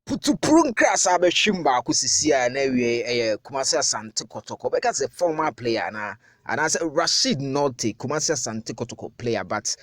Putu prunkras abeshimba kusisia na wie Kumasi Asante Kotoko because a former player and as Rashid Nortey Kumasi Asante Kotoko player but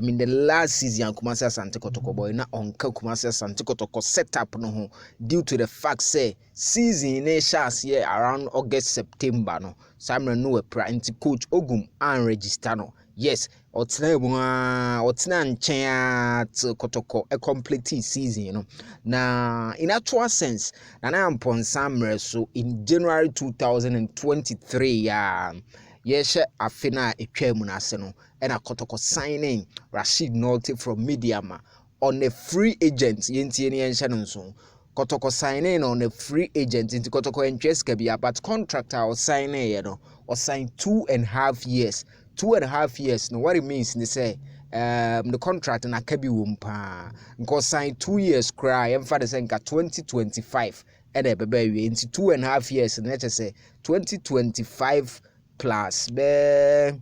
in the last season Kumasi Asante Kotoko boy na onka Kumasi Asante Kotoko set up no ho due to the fact say season na shas here around August September no Simon no pra coach Ogum and register no yes otena nchen Kotoko a complete season you know na in actual sense na ampon samre so in January 2023 yeshe afina etwam na ase no na Kotoko signing Rashid Nortey from Mediama on a free agent yentie ne yenhye no nso Kotoko signing on a free agent into Kotoko interest kabia but contractor or signing you know or sign 2.5 years 2.5 years no what it means they say the contract na kabi wumpa nko sign 2 years cry emfa de say nka 2025 e de bebe wie into 2.5 years na che say 2025 plus be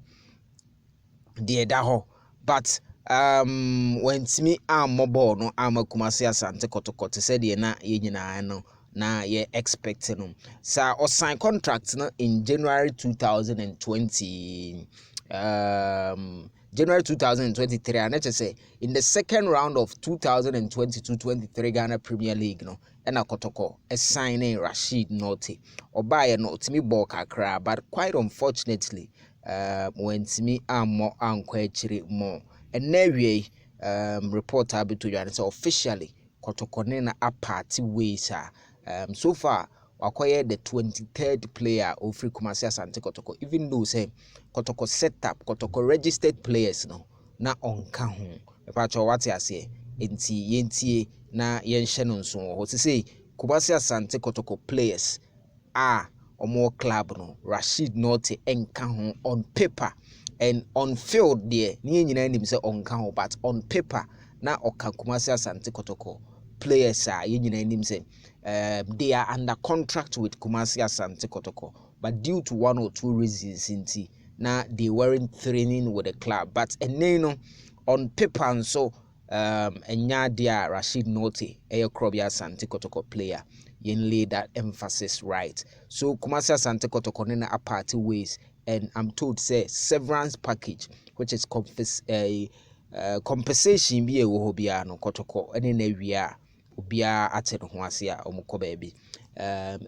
de da ho but when me am mobile no am Kumasi Asante Kotoko te say de na ye nyina no na ye expect no sa or sign contract no in January 2020 January 2023 and let's say in the second round of 2022-23 Ghana Premier League no and Kotoko a signing Rashid Nortey or buy a note me ball kakra but quite unfortunately when me am more more and never report to you and so officially Kotoko nena a party ways so far wakoye the 23rd player of free Kumasi Asante Kotoko even though say Kotoko set up Kotoko registered players no na onka ho e pa cho what ya say enti yentie na yenhye no nso ho say Kumasi Asante Kotoko players omo club no Rashid Nortey enka ho on paper and on field there ni nyina nim say onka ho but on paper na oka Kumasi Asante Kotoko players nyina nim say they are under contract with Kumasi Asante Kotoko but due to one or two reasons inti na they weren't training with the club but no on paper and so enya dia Rashid Nortey Krobia Asante Kotoko player yen lay that emphasis right so Kumasi Asante Kotoko na a party ways and I'm told say severance package which is compensation be a wo bia no Kotoko ene na wia obia ate no ho ase a omukọ baabi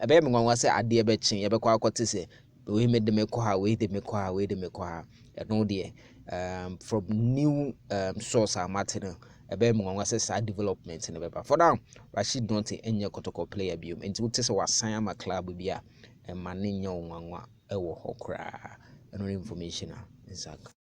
ebe me nwanwa se ade ebe chen ebe kwa akote se we made them we de me kwa no de from new source amateno ebe me nwanwa se sa development ne beba for now Rashid Nortey enye Kotoko player biom enti wote se wasan ama club bia e ma ne nya nwanwa e wo ho kra eno information a exact